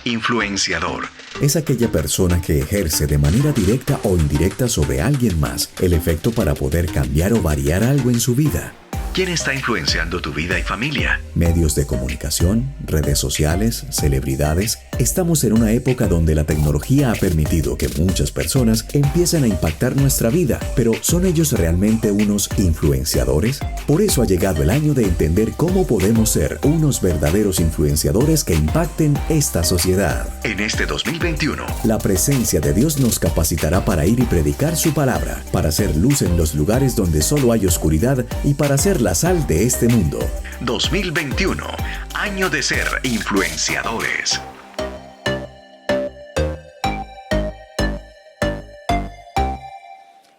Influenciador. Es aquella persona que ejerce de manera directa o indirecta sobre alguien más el efecto para poder cambiar o variar algo en su vida. ¿Quién está influenciando tu vida y familia? Medios de comunicación, redes sociales, celebridades. Estamos en una época donde la tecnología ha permitido que muchas personas empiecen a impactar nuestra vida, pero ¿son ellos realmente unos influenciadores? Por eso ha llegado el año de entender cómo podemos ser unos verdaderos influenciadores que impacten esta sociedad. En este 2021, La presencia de Dios nos capacitará para ir y predicar su palabra, para hacer luz en los lugares donde solo hay oscuridad y para ser la sal de este mundo. 2021, año de ser influenciadores.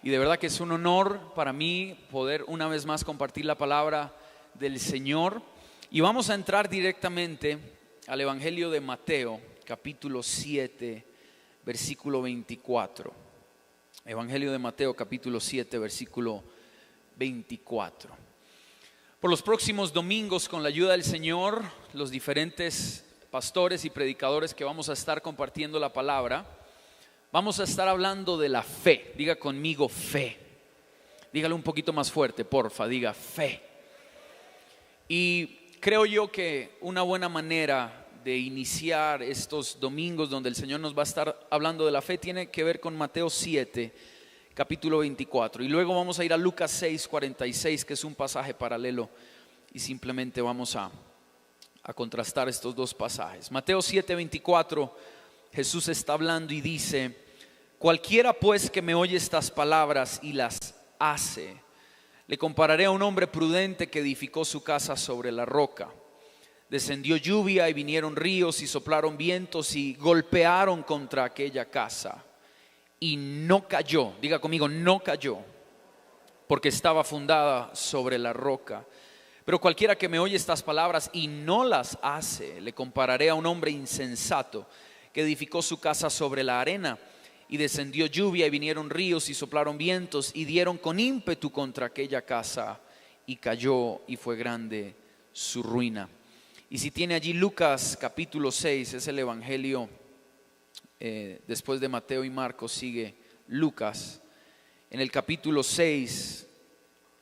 Y de verdad que es un honor para mí poder una vez más compartir la palabra del Señor. Y vamos a entrar directamente al Evangelio de Mateo, capítulo 7, versículo 24. Evangelio de Mateo, capítulo 7, versículo 24. Por los próximos domingos, con la ayuda del Señor, los diferentes pastores y predicadores que vamos a estar compartiendo la palabra, vamos a estar hablando de la fe. Diga conmigo fe. Dígalo un poquito más fuerte, porfa, diga fe. Y creo yo que una buena manera de iniciar estos domingos donde el Señor nos va a estar hablando de la fe tiene que ver con Mateo 7, capítulo 24. Y luego vamos a ir a Lucas 6, 46, que es un pasaje paralelo. Y simplemente vamos a contrastar estos dos pasajes. Mateo 7, 24, Jesús está hablando y dice: cualquiera pues que me oye estas palabras y las hace, le compararé a un hombre prudente que edificó su casa sobre la roca. Descendió lluvia y vinieron ríos y soplaron vientos y golpearon contra aquella casa. Y no cayó, diga conmigo, no cayó, porque estaba fundada sobre la roca. Pero cualquiera que me oye estas palabras y no las hace, le compararé a un hombre insensato que edificó su casa sobre la arena. Y descendió lluvia y vinieron ríos y soplaron vientos y dieron con ímpetu contra aquella casa, y cayó y fue grande su ruina. Y si tiene allí Lucas capítulo 6, es el evangelio. Después de Mateo y Marcos sigue Lucas. En el capítulo 6,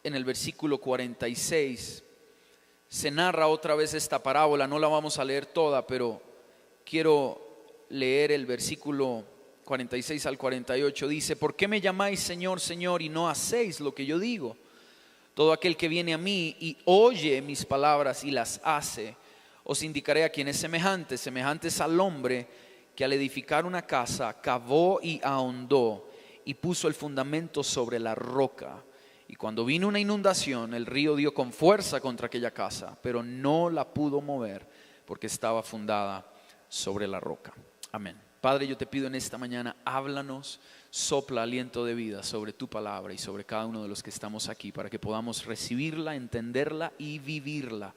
en el versículo 46, se narra otra vez esta parábola. No la vamos a leer toda, pero quiero leer el versículo 46 al 48. Dice: ¿por qué me llamáis Señor, Señor, y no hacéis lo que yo digo? Todo aquel que viene a mí y oye mis palabras y las hace, os indicaré a quién es semejante. Semejante es al hombre que al edificar una casa cavó y ahondó y puso el fundamento sobre la roca. Y cuando vino una inundación, el río dio con fuerza contra aquella casa, pero no la pudo mover porque estaba fundada sobre la roca. Amén. Padre, yo te pido en esta mañana, háblanos, sopla aliento de vida sobre tu palabra y sobre cada uno de los que estamos aquí, para que podamos recibirla, entenderla y vivirla.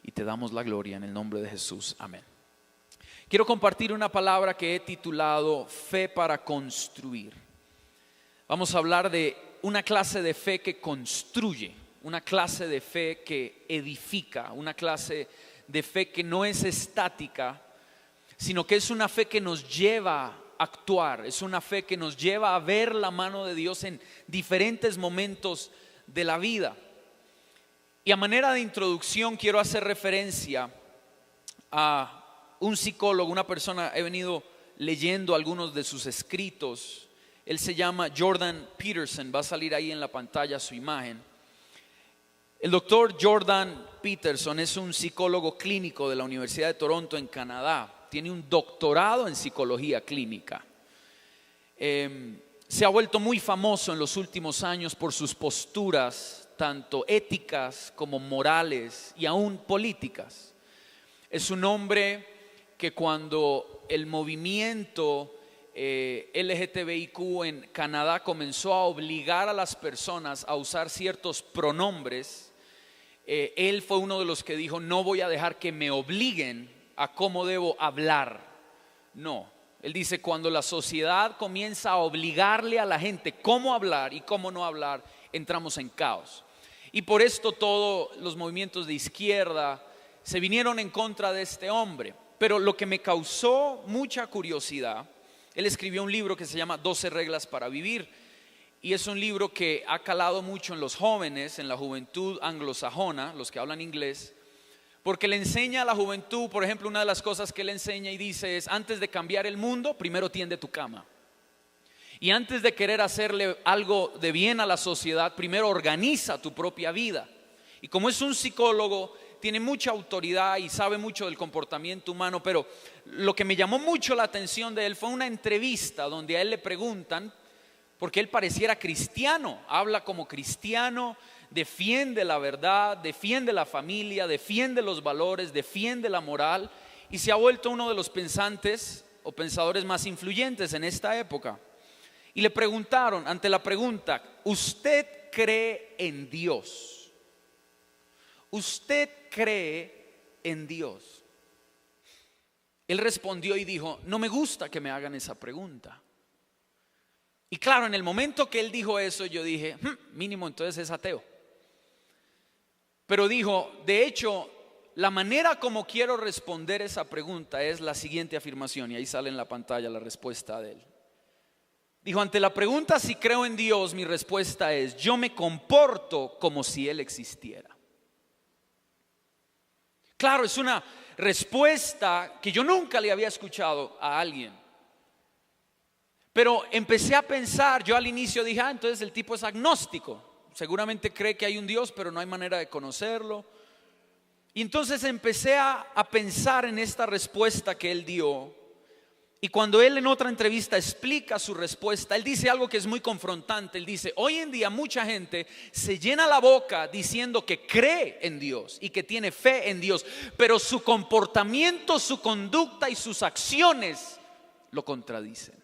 Y te damos la gloria en el nombre de Jesús. Amén. Quiero compartir una palabra que he titulado Fe para construir. Vamos a hablar de una clase de fe que construye, una clase de fe que edifica, una clase de fe que no es estática, sino que es una fe que nos lleva a actuar, es una fe que nos lleva a ver la mano de Dios en diferentes momentos de la vida. Y a manera de introducción quiero hacer referencia a un psicólogo, una persona, he venido leyendo algunos de sus escritos. Él se llama Jordan Peterson, va a salir ahí en la pantalla su imagen. El doctor Jordan Peterson es un psicólogo clínico de la Universidad de Toronto en Canadá. Tiene un doctorado en psicología clínica. Se ha vuelto muy famoso en los últimos años por sus posturas, tanto éticas como morales y aún políticas. Es un hombre que cuando el movimiento LGTBIQ en Canadá comenzó a obligar a las personas a usar ciertos pronombres, él fue uno de los que dijo: no voy a dejar que me obliguen a cómo debo hablar. No, él dice: cuando la sociedad comienza a obligarle a la gente cómo hablar y cómo no hablar, entramos en caos. Y por esto todos los movimientos de izquierda se vinieron en contra de este hombre. pero lo que me causó mucha curiosidad, él escribió un libro que se llama 12 reglas para vivir, y es un libro que ha calado mucho en los jóvenes, en la juventud anglosajona, los que hablan inglés, porque le enseña a la juventud, por ejemplo, una de las cosas que le enseña y dice es: antes de cambiar el mundo, primero tiende tu cama. Y antes de querer hacerle algo de bien a la sociedad, primero organiza tu propia vida. Y como es un psicólogo, tiene mucha autoridad y sabe mucho del comportamiento humano, pero lo que me llamó mucho la atención de él fue una entrevista donde a él le preguntan, porque él pareciera cristiano, habla como cristiano, defiende la verdad, defiende la familia, defiende los valores, defiende la moral, y se ha vuelto uno de los pensantes o pensadores más influyentes en esta época. Y le preguntaron, ante la pregunta: ¿usted cree en Dios? ¿Usted cree en Dios? Él respondió y dijo: no me gusta que me hagan esa pregunta. Y claro, en el momento que él dijo eso, yo dije, mínimo entonces es ateo. Pero dijo: de hecho, la manera como quiero responder esa pregunta es la siguiente afirmación, y ahí sale en la pantalla la respuesta de él. Dijo: ante la pregunta si creo en Dios, mi respuesta es: yo me comporto como si Él existiera. Claro, es una respuesta que yo nunca le había escuchado a alguien. Pero empecé a pensar, yo al inicio dije: entonces el tipo es agnóstico. Seguramente cree que hay un Dios, pero no hay manera de conocerlo. Y entonces empecé a pensar en esta respuesta que él dio. Y cuando él en otra entrevista explica su respuesta, él dice algo que es muy confrontante. Él dice: hoy en día mucha gente se llena la boca diciendo que cree en Dios y que tiene fe en Dios, pero su comportamiento, su conducta y sus acciones lo contradicen.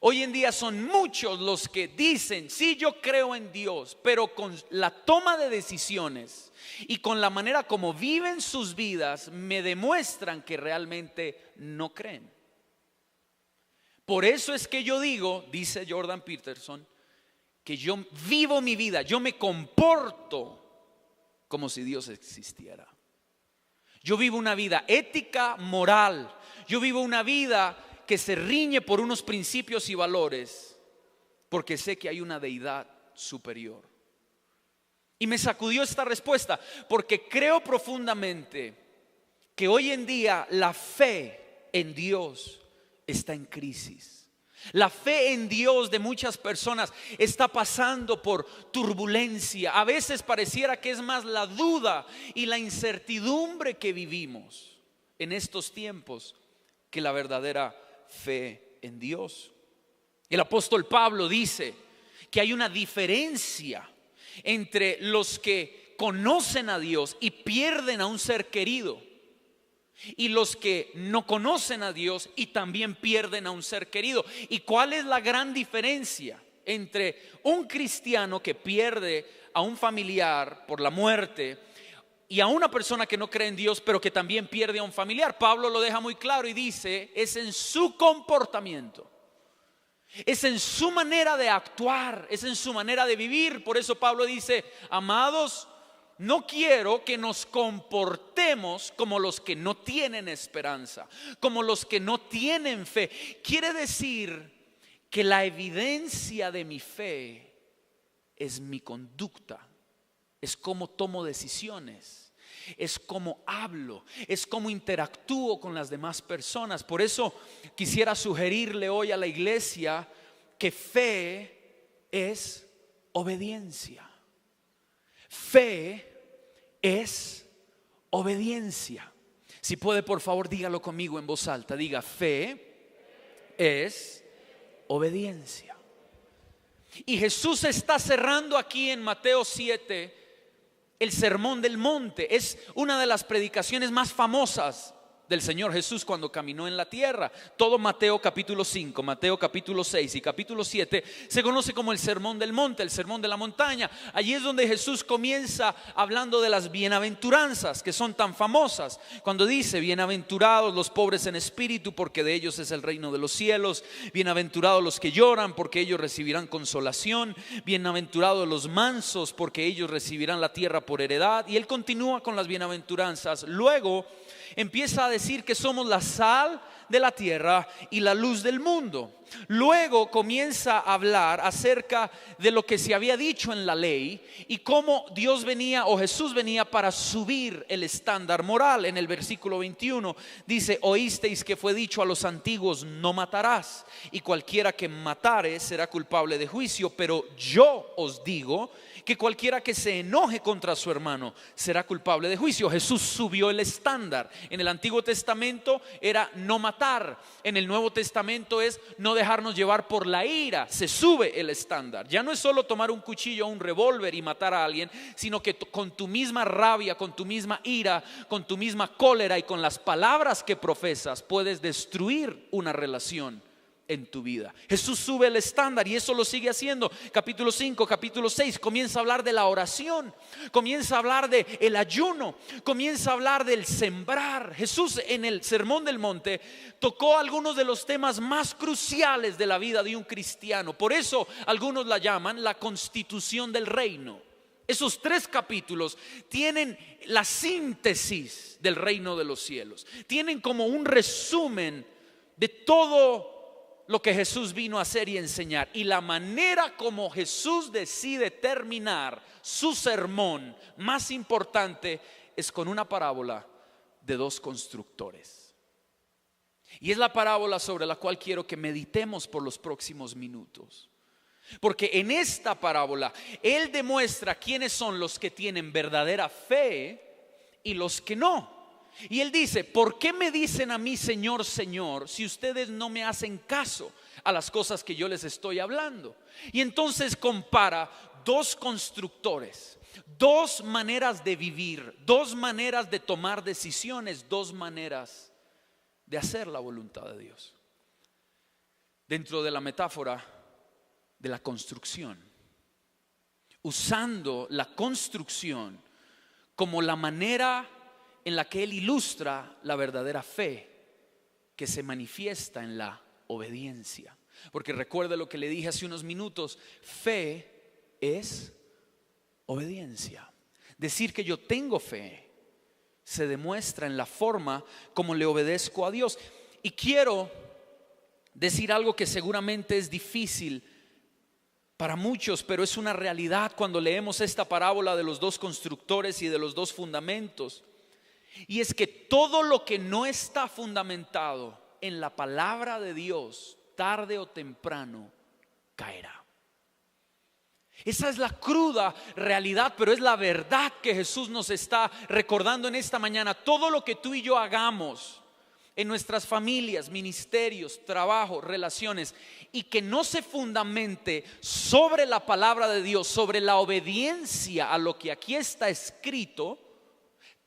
Hoy en día son muchos los que dicen: sí, yo creo en Dios, pero con la toma de decisiones y con la manera como viven sus vidas me demuestran que realmente no creen. Por eso es que yo digo, dice Jordan Peterson, que yo vivo mi vida, yo me comporto como si Dios existiera. Yo vivo una vida ética, moral. Yo vivo una vida que se riñe por unos principios y valores, porque sé que hay una deidad superior. Y me sacudió esta respuesta, porque creo profundamente que hoy en día la fe en Dios está en crisis. La fe en Dios de muchas personas está pasando por turbulencia. A veces pareciera que es más la duda y la incertidumbre que vivimos en estos tiempos que la verdadera fe en Dios. El apóstol Pablo dice que hay una diferencia entre los que conocen a Dios y pierden a un ser querido, y los que no conocen a Dios y también pierden a un ser querido. ¿Y cuál es la gran diferencia entre un cristiano que pierde a un familiar por la muerte y a una persona que no cree en Dios pero que también pierde a un familiar? Pablo lo deja muy claro y dice: es en su comportamiento, es en su manera de actuar, es en su manera de vivir. Por eso Pablo dice: amados, no quiero que nos comportemos como los que no tienen esperanza, como los que no tienen fe. Quiere decir que la evidencia de mi fe es mi conducta, es cómo tomo decisiones, es cómo hablo, es cómo interactúo con las demás personas. Por eso quisiera sugerirle hoy a la iglesia que fe es obediencia. Fe es obediencia. Si puede, por favor, dígalo conmigo en voz alta. Diga: fe es obediencia. Y Jesús está cerrando aquí en Mateo 7 el sermón del monte. Es una de las predicaciones más famosas del Señor Jesús cuando caminó en la tierra. Todo Mateo capítulo 5, Mateo capítulo 6 y capítulo 7 se conoce como el sermón del monte, el sermón de la montaña. Allí es donde Jesús comienza hablando de las bienaventuranzas que son tan famosas. Cuando dice: bienaventurados los pobres en espíritu, porque de ellos es el reino de los cielos. Bienaventurados los que lloran, porque ellos recibirán consolación. Bienaventurados los mansos, porque ellos recibirán la tierra por heredad. Y él continúa con las bienaventuranzas. Luego, empieza a decir que somos la sal de la tierra y la luz del mundo. Luego comienza a hablar acerca de lo que se había dicho en la ley y cómo Dios venía o Jesús venía para subir el estándar moral. En el versículo 21 dice: oísteis que fue dicho a los antiguos, no matarás, y cualquiera que matare será culpable de juicio. Pero yo os digo que cualquiera que se enoje contra su hermano será culpable de juicio. Jesús subió el estándar. En el Antiguo Testamento era no matar. En el Nuevo Testamento es no dejarnos llevar por la ira. Se sube el estándar. Ya no es solo tomar un cuchillo o un revólver y matar a alguien, sino que con tu misma rabia, con tu misma ira, con tu misma cólera y con las palabras que profesas puedes destruir una relación en tu vida. Jesús sube el estándar y eso lo sigue haciendo. Capítulo 5, capítulo 6 comienza a hablar de la oración, comienza a hablar de el ayuno, comienza a hablar del sembrar. Jesús en el Sermón del Monte tocó algunos de los temas más cruciales de la vida de un cristiano. Por eso algunos la llaman la constitución del reino. Esos 3 capítulos tienen la síntesis del reino de los cielos. Tienen como un resumen de todo lo que Jesús vino a hacer y enseñar. Y la manera como Jesús decide terminar su sermón más importante es con una parábola de 2 constructores. Y es la parábola sobre la cual quiero que meditemos por los próximos minutos. Porque en esta parábola Él demuestra quiénes son los que tienen verdadera fe y los que no. Y Él dice: ¿por qué me dicen a mí Señor, Señor, si ustedes no me hacen caso a las cosas que yo les estoy hablando? Y entonces compara 2 constructores, 2 maneras de vivir, 2 maneras de tomar decisiones, 2 maneras de hacer la voluntad de Dios. Dentro de la metáfora de la construcción, usando la construcción como la manera en la que Él ilustra la verdadera fe que se manifiesta en la obediencia. Porque recuerde lo que le dije hace unos minutos: fe es obediencia. Decir que yo tengo fe se demuestra en la forma como le obedezco a Dios. Y quiero decir algo que seguramente es difícil para muchos, pero es una realidad cuando leemos esta parábola de los 2 constructores y de los 2 fundamentos. Y es que todo lo que no está fundamentado en la palabra de Dios, tarde o temprano caerá. Esa es la cruda realidad, pero es la verdad que Jesús nos está recordando en esta mañana. Todo lo que tú y yo hagamos en nuestras familias, ministerios, trabajo, relaciones, y que no se fundamente sobre la palabra de Dios, sobre la obediencia a lo que aquí está escrito,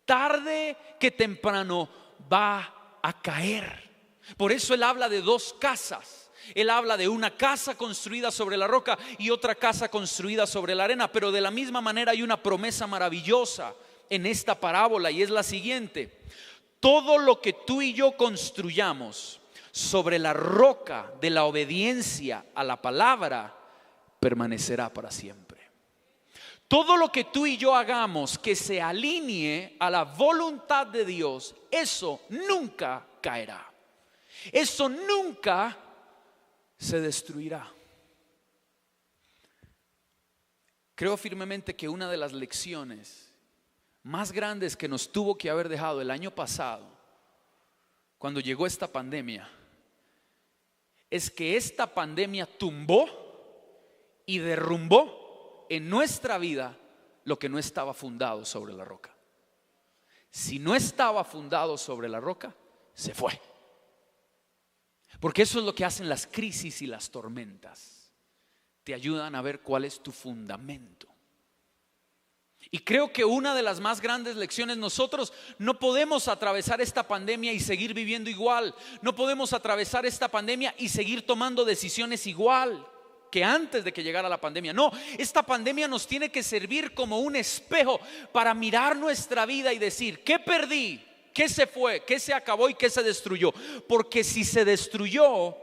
tarde que temprano va a caer. Por eso Él habla de 2 casas. Él habla de una casa construida sobre la roca y otra casa construida sobre la arena. Pero de la misma manera hay una promesa maravillosa en esta parábola, y es la siguiente: todo lo que tú y yo construyamos sobre la roca de la obediencia a la palabra permanecerá para siempre. Todo lo que tú y yo hagamos que se alinee a la voluntad de Dios, eso nunca caerá. Eso nunca se destruirá. Creo firmemente que una de las lecciones más grandes que nos tuvo que haber dejado el año pasado, cuando llegó esta pandemia, es que esta pandemia tumbó y derrumbó en nuestra vida lo que no estaba fundado sobre la roca. Si no estaba fundado sobre la roca, se fue. Porque eso es lo que hacen las crisis y las tormentas. Te ayudan a ver cuál es tu fundamento. Y creo que una de las más grandes lecciones: nosotros no podemos atravesar esta pandemia y seguir viviendo igual. No podemos atravesar esta pandemia y seguir tomando decisiones igual que antes de que llegara la pandemia. No, esta pandemia nos tiene que servir como un espejo para mirar nuestra vida y decir: ¿qué perdí? ¿Qué se fue? ¿Qué se acabó? ¿Y qué se destruyó? Porque si se destruyó,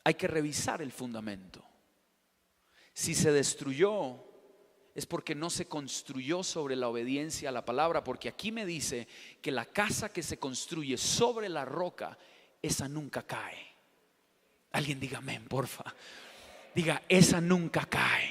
hay que revisar el fundamento. Si se destruyó, es porque no se construyó sobre la obediencia a la palabra, porque aquí me dice que la casa que se construye sobre la roca, esa nunca cae. Alguien diga amén, porfa. Diga, esa nunca cae.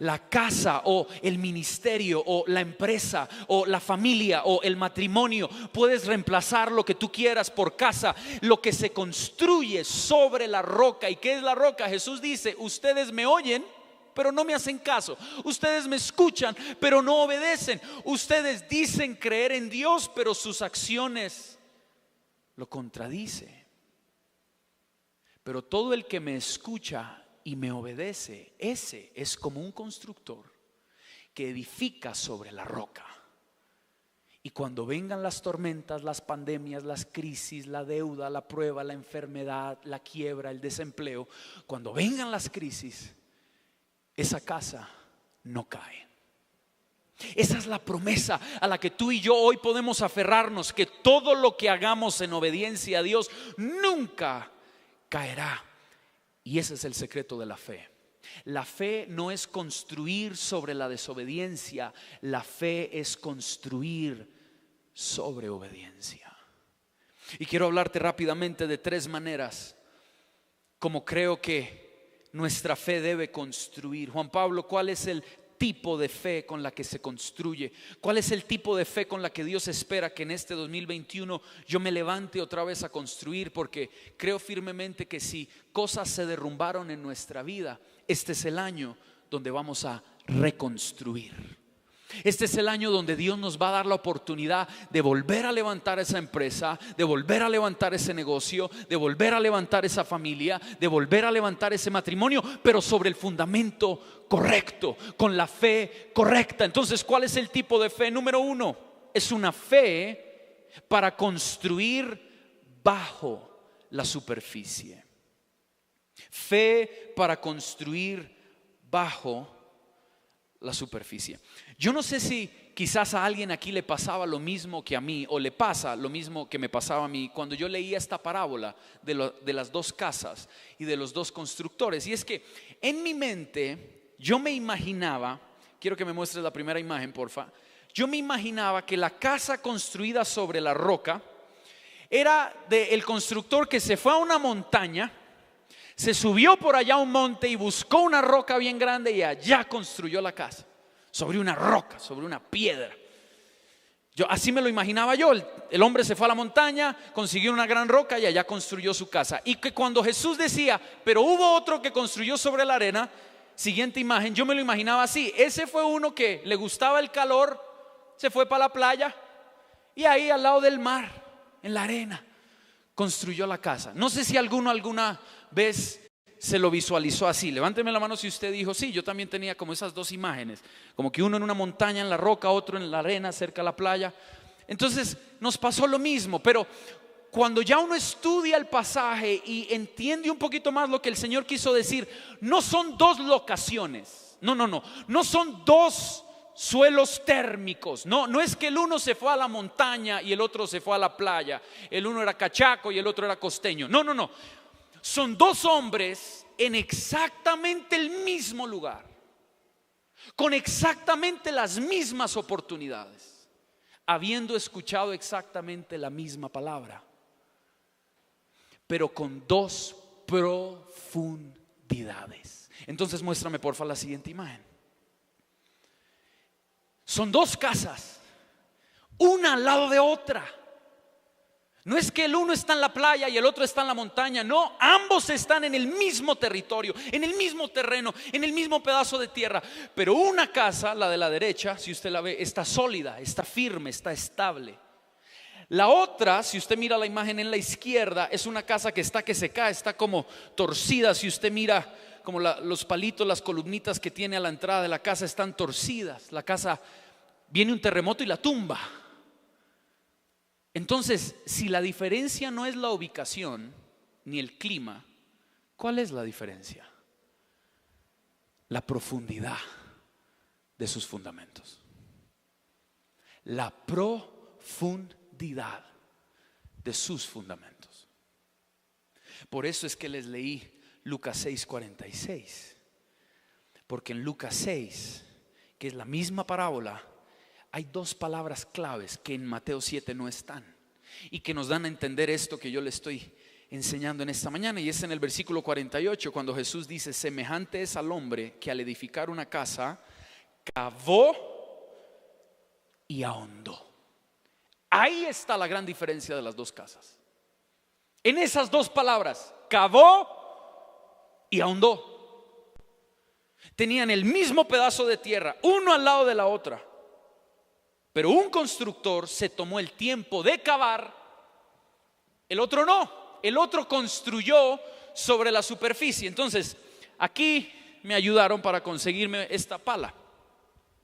La casa o el ministerio o la empresa o la familia o el matrimonio, puedes reemplazar lo que tú quieras por casa. Lo que se construye sobre la roca. ¿Y qué es la roca? Jesús dice, ustedes me oyen pero no me hacen caso. Ustedes me escuchan pero no obedecen. Ustedes dicen creer en Dios pero sus acciones lo contradicen. Pero todo el que me escucha y me obedece, ese es como un constructor que edifica sobre la roca. Y cuando vengan las tormentas, las pandemias, las crisis, la deuda, la prueba, la enfermedad, la quiebra, el desempleo, cuando vengan las crisis, esa casa no cae. Esa es la promesa a la que tú y yo hoy podemos aferrarnos, que todo lo que hagamos en obediencia a Dios nunca caerá. Y ese es el secreto de la fe. La fe no es construir sobre la desobediencia, la fe es construir sobre obediencia. Y quiero hablarte rápidamente de 3 maneras como creo que nuestra fe debe construir. Juan Pablo, ¿cuál es el tipo de fe con la que se construye? ¿Cuál es el tipo de fe con la que Dios espera que en este 2021 yo me levante otra vez a construir? Porque creo firmemente que si cosas se derrumbaron en nuestra vida, este es el año donde vamos a reconstruir. Este es el año donde Dios nos va a dar la oportunidad de volver a levantar esa empresa, de volver a levantar ese negocio, de volver a levantar esa familia, de volver a levantar ese matrimonio, pero sobre el fundamento correcto, con la fe correcta. Entonces, ¿cuál es el tipo de fe? Número 1, es una fe para construir bajo la superficie. Fe para construir bajo la superficie. Yo no sé si quizás a alguien aquí le pasaba lo mismo que a mí, o le pasa lo mismo que me pasaba a mí cuando yo leía esta parábola de las 2 casas y de los 2 constructores. Y es que en mi mente yo me imaginaba, quiero que me muestres la primera imagen, porfa. Yo me imaginaba que la casa construida sobre la roca era del constructor que se fue a una montaña, se subió por allá a un monte y buscó una roca bien grande y allá construyó la casa. Sobre una roca, sobre una piedra. Así me lo imaginaba yo. El hombre se fue a la montaña, consiguió una gran roca y allá construyó su casa. Y que cuando Jesús decía, pero hubo otro que construyó sobre la arena, siguiente imagen, yo me lo imaginaba así. Ese fue uno que le gustaba el calor, se fue para la playa y ahí al lado del mar, en la arena, construyó la casa. No sé si alguna vez se lo visualizó así. Levánteme la mano si usted dijo, sí, yo también tenía como esas 2 imágenes, como que uno en una montaña en la roca, otro en la arena cerca de la playa. Entonces nos pasó lo mismo, pero cuando ya uno estudia el pasaje y entiende un poquito más lo que el Señor quiso decir, no son 2 locaciones, no son 2 suelos térmicos, no es que el uno se fue a la montaña y el otro se fue a la playa, el uno era cachaco y el otro era costeño, no. Son 2 hombres en exactamente el mismo lugar, con exactamente las mismas oportunidades, habiendo escuchado exactamente la misma palabra, pero con 2 profundidades. Entonces muéstrame porfa la siguiente imagen. Son 2 casas, una al lado de otra. No es que el uno está en la playa y el otro está en la montaña, no, ambos están en el mismo territorio, en el mismo terreno, en el mismo pedazo de tierra. Pero una casa, la de la derecha, si usted la ve, está sólida, está firme, está estable. La otra, si usted mira la imagen en la izquierda, es una casa que se cae, está como torcida. Si usted mira como los palitos, las columnitas que tiene a la entrada de la casa están torcidas. La casa, viene un terremoto y la tumba. Entonces, si la diferencia no es la ubicación ni el clima, ¿cuál es la diferencia? La profundidad de sus fundamentos. La profundidad de sus fundamentos. Por eso es que les leí Lucas 6:46. Porque en Lucas 6 que es la misma parábola, hay dos palabras claves que en Mateo 7 no están y que nos dan a entender esto que yo le estoy enseñando en esta mañana. Y es en el versículo 48 cuando Jesús dice: semejante es al hombre que al edificar una casa cavó y ahondó. Ahí está la gran diferencia de las dos casas. En esas dos palabras, cavó y ahondó. Tenían el mismo pedazo de tierra, uno al lado de la otra, pero un constructor se tomó el tiempo de cavar, el otro no. El otro construyó sobre la superficie. Entonces, aquí me ayudaron para conseguirme esta pala,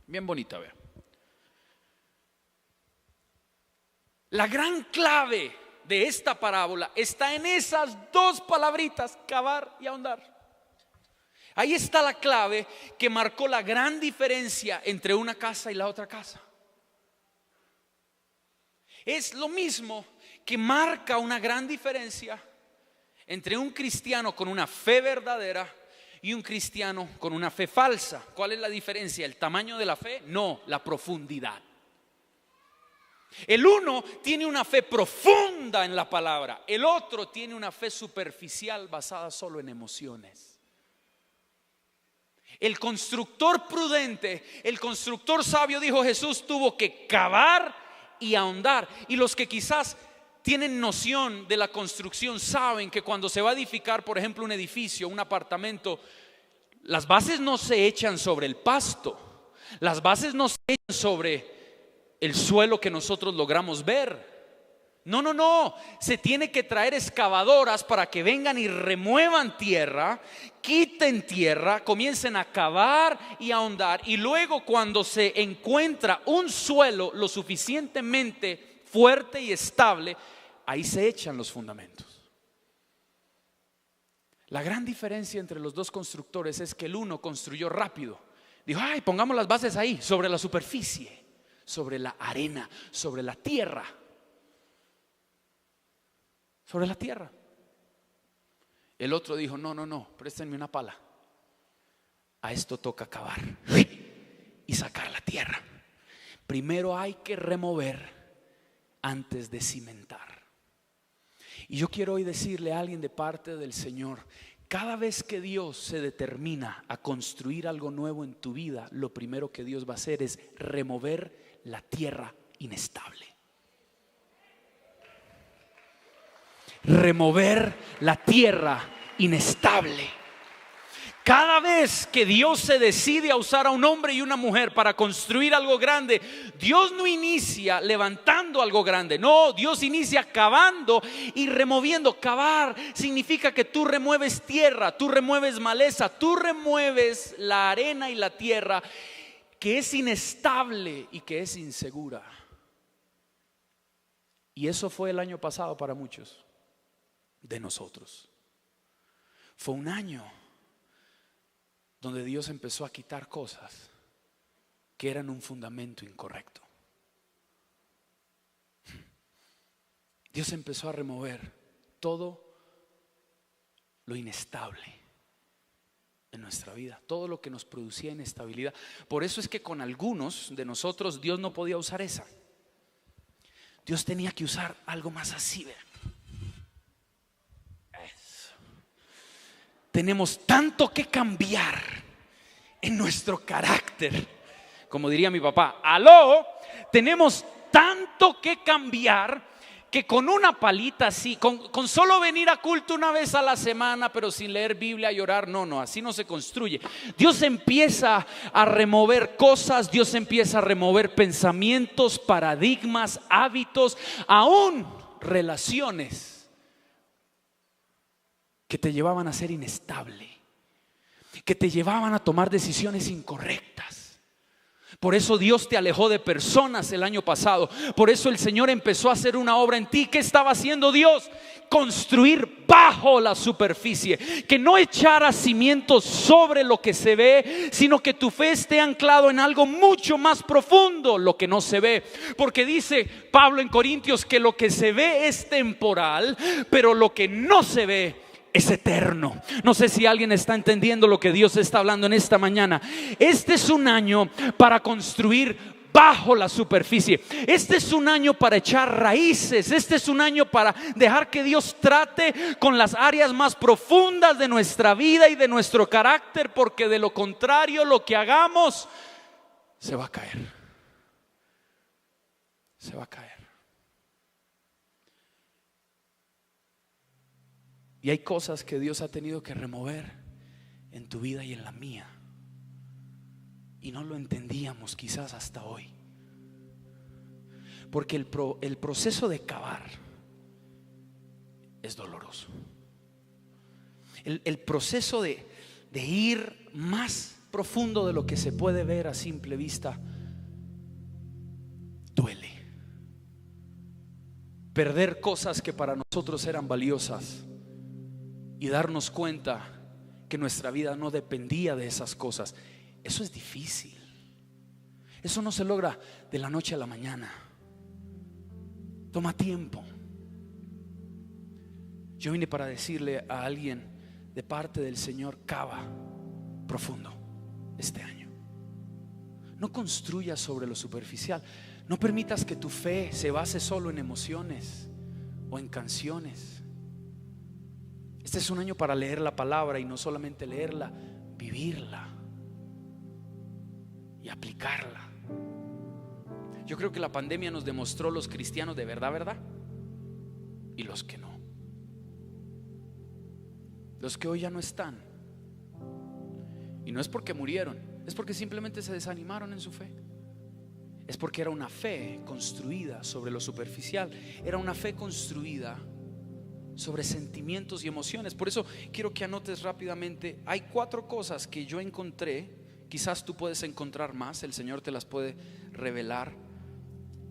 bien bonita, vean. La gran clave de esta parábola está en esas dos palabritas: cavar y ahondar. Ahí está la clave que marcó la gran diferencia entre una casa y la otra casa. Es lo mismo que marca una gran diferencia entre un cristiano con una fe verdadera y un cristiano con una fe falsa. ¿Cuál es la diferencia? ¿El tamaño de la fe? No, la profundidad. El uno tiene una fe profunda en la palabra, el otro tiene una fe superficial basada solo en emociones. El constructor prudente, el constructor sabio, dijo Jesús, tuvo que cavar y ahondar. Y los que quizás tienen noción de la construcción saben que cuando se va a edificar, por ejemplo, un edificio, un apartamento, las bases no se echan sobre el pasto, las bases no se echan sobre el suelo que nosotros logramos ver. No, se tiene que traer excavadoras para que vengan y remuevan tierra, quiten tierra, comiencen a cavar y a ahondar, y luego cuando se encuentra un suelo lo suficientemente fuerte y estable, ahí se echan los fundamentos. La gran diferencia entre los dos constructores es que el uno construyó rápido, dijo: ay, pongamos las bases ahí, sobre la superficie, sobre la arena, sobre la tierra. Sobre la tierra. El otro dijo: no, préstenme una pala. A esto toca cavar y sacar la tierra. Primero hay que remover antes de cimentar. Y yo quiero hoy decirle a alguien de parte del Señor: cada vez que Dios se determina a construir algo nuevo en tu vida, lo primero que Dios va a hacer es remover la tierra inestable. Remover la tierra inestable. Cada vez que Dios se decide a usar a un hombre y una mujer para construir algo grande, Dios no inicia levantando algo grande. No, Dios inicia cavando y removiendo. Cavar significa que tú remueves tierra, tú remueves maleza, tú remueves la arena y la tierra que es inestable y que es insegura. Y eso fue el año pasado para muchos de nosotros. Fue un año donde Dios empezó a quitar cosas que eran un fundamento incorrecto. Dios empezó a remover todo lo inestable en nuestra vida, todo lo que nos producía inestabilidad. Por eso es que con algunos de nosotros Dios no podía usar esa. Dios tenía que usar algo más así, ¿verdad? Tenemos tanto que cambiar en nuestro carácter. Como diría mi papá, aló, tenemos tanto que cambiar que con una palita así, con solo venir a culto una vez a la semana, pero sin leer Biblia y orar, no, así no se construye. Dios empieza a remover cosas, Dios empieza a remover pensamientos, paradigmas, hábitos, aún relaciones que te llevaban a ser inestable, que te llevaban a tomar decisiones incorrectas. Por eso Dios te alejó de personas el año pasado. Por eso el Señor empezó a hacer una obra en ti. ¿Qué estaba haciendo Dios? Construir bajo la superficie. Que no echara cimientos sobre lo que se ve, sino que tu fe esté anclado en algo mucho más profundo, lo que no se ve. Porque dice Pablo en Corintios que lo que se ve es temporal, pero lo que no se ve es eterno. No sé si alguien está entendiendo lo que Dios está hablando en esta mañana. Este es un año para construir bajo la superficie. Este es un año para echar raíces. Este es un año para dejar que Dios trate con las áreas más profundas de nuestra vida y de nuestro carácter, porque de lo contrario lo que hagamos se va a caer. Se va a caer. Y hay cosas que Dios ha tenido que remover en tu vida y en la mía, y no lo entendíamos quizás hasta hoy. Porque el proceso de cavar es doloroso. El proceso de ir más profundo de lo que se puede ver a simple vista duele. Perder cosas que para nosotros eran valiosas y darnos cuenta que nuestra vida no dependía de esas cosas, eso es difícil. Eso no se logra de la noche a la mañana. Toma tiempo. Yo vine para decirle a alguien de parte del Señor: cava profundo este año. No construyas sobre lo superficial. No permitas que tu fe se base solo en emociones o en canciones. Este es un año para leer la palabra, y no solamente leerla, vivirla y aplicarla. Yo creo que la pandemia nos demostró los cristianos de verdad y los que no. Los que hoy ya no están, y no es porque murieron, es porque simplemente se desanimaron en su fe. Es porque era una fe construida sobre lo superficial. Era una fe construida sobre sentimientos y emociones. Por eso quiero que anotes rápidamente. Hay 4 cosas que yo encontré. Quizás tú puedes encontrar más, el Señor te las puede revelar.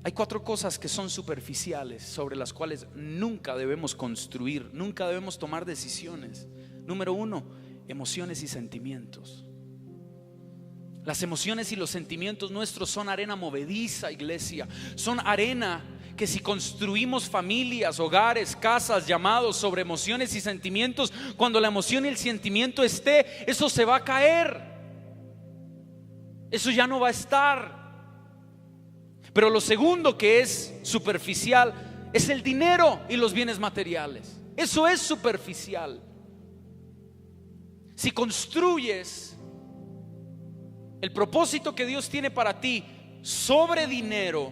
Hay 4 cosas que son superficiales, sobre las cuales nunca debemos construir, nunca debemos tomar decisiones. Número 1, emociones y sentimientos. Las emociones y los sentimientos nuestros son arena movediza, iglesia. Son arena que, si construimos familias, hogares, casas, llamados sobre emociones y sentimientos, cuando la emoción y el sentimiento esté, eso se va a caer. Eso ya no va a estar. Pero lo segundo, que es superficial, es el dinero y los bienes materiales. Eso es superficial. Si construyes el propósito que Dios tiene para ti sobre dinero,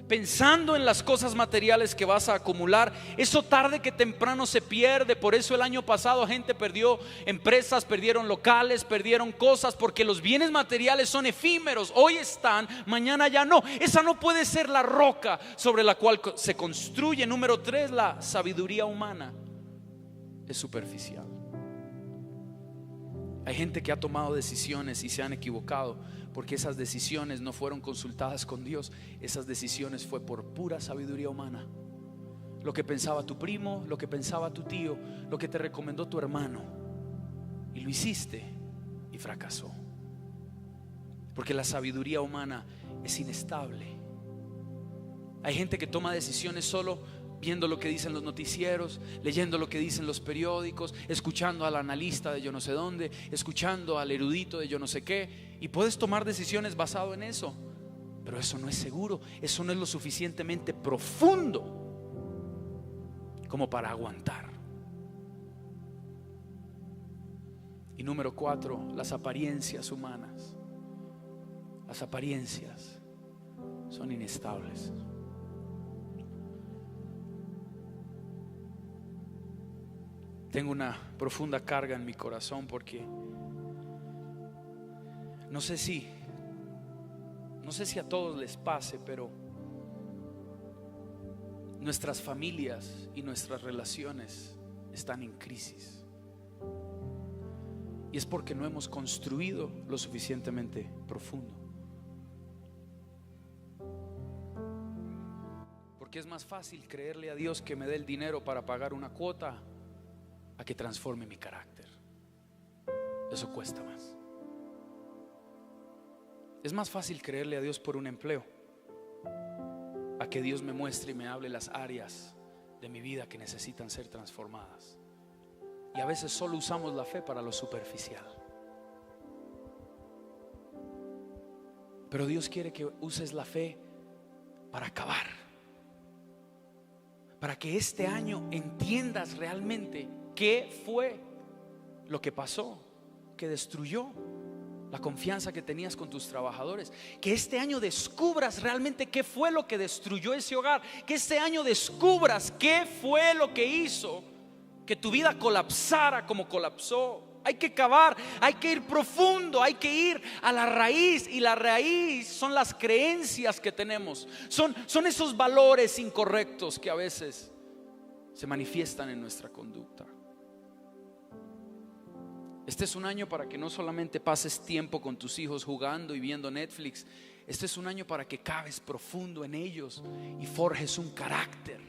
pensando en las cosas materiales que vas a acumular, eso tarde que temprano se pierde. Por eso el año pasado gente perdió empresas, perdieron locales, perdieron cosas, porque los bienes materiales son efímeros. Hoy están, mañana ya no. Esa no puede ser la roca sobre la cual se construye. Número 3, la sabiduría humana es superficial. Hay gente que ha tomado decisiones y se han equivocado porque esas decisiones no fueron consultadas con Dios. Esas decisiones fue por pura sabiduría humana. Lo que pensaba tu primo, lo que pensaba tu tío, lo que te recomendó tu hermano, y lo hiciste y fracasó. Porque la sabiduría humana es inestable. Hay gente que toma decisiones solo viendo lo que dicen los noticieros, leyendo lo que dicen los periódicos, escuchando al analista de yo no sé dónde, escuchando al erudito de yo no sé qué, y puedes tomar decisiones basado en eso, pero eso no es seguro. Eso no es lo suficientemente profundo como para aguantar. Y número 4, las apariencias humanas. Las apariencias son inestables. Tengo una profunda carga en mi corazón porque no sé si a todos les pase, pero nuestras familias y nuestras relaciones están en crisis. Y es porque no hemos construido lo suficientemente profundo. Porque es más fácil creerle a Dios que me dé el dinero para pagar una cuota a que transforme mi carácter. Eso cuesta más. Es más fácil creerle a Dios por un empleo a que Dios me muestre y me hable las áreas de mi vida que necesitan ser transformadas. Y a veces solo usamos la fe para lo superficial. Pero Dios quiere que uses la fe para acabar. Para que este año entiendas realmente qué fue lo que pasó, que destruyó la confianza que tenías con tus trabajadores. Que este año descubras realmente qué fue lo que destruyó ese hogar. Que este año descubras qué fue lo que hizo que tu vida colapsara como colapsó. Hay que cavar, hay que ir profundo, hay que ir a la raíz. Y la raíz son las creencias que tenemos. Son esos valores incorrectos que a veces se manifiestan en nuestra conducta. Este es un año para que no solamente pases tiempo con tus hijos jugando y viendo Netflix. Este es un año para que caves profundo en ellos y forjes un carácter